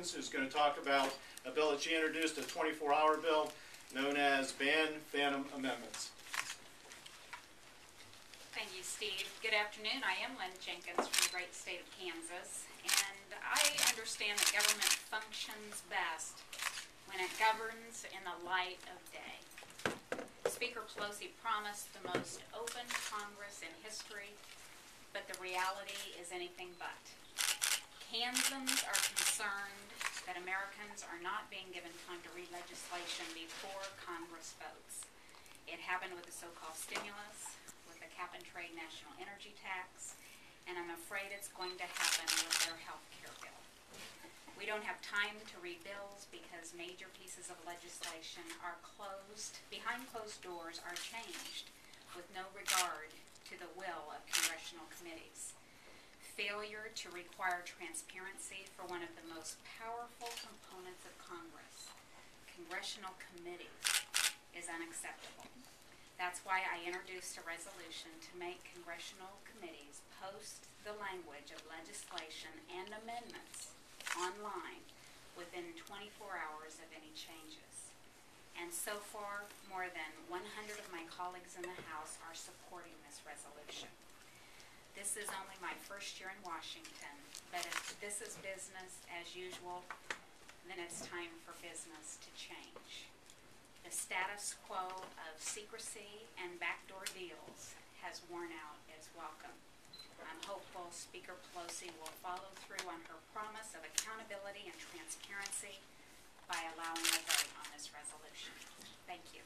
Jenkins, who's going to talk about a bill that she introduced, a 24-hour bill known as Ban Phantom Amendments. Thank you, Steve. Good afternoon. I am Lynn Jenkins from the great state of Kansas, and I understand that government functions best when it governs in the light of day. Speaker Pelosi promised the most open Congress in history, but the reality is anything but. Kansans are concerned that Americans are not being given time to read legislation before Congress votes. It happened with the so-called stimulus, with the cap-and-trade national energy tax, and I'm afraid it's going to happen with their health care bill. We don't have time to read bills because major pieces of legislation are behind closed doors are changed with no regard to the will of congressional committees. Failure to require transparency for one of the most powerful components of Congress, congressional committees, is unacceptable. That's why I introduced a resolution to make congressional committees post the language of legislation and amendments online within 24 hours of any changes. And so far, more than 100 of my colleagues in the House are supporting this resolution. This is only my first year in Washington, but if this is business as usual, then it's time for business to change. The status quo of secrecy and backdoor deals has worn out its welcome. I'm hopeful Speaker Pelosi will follow through on her promise of accountability and transparency by allowing a vote on this resolution. Thank you.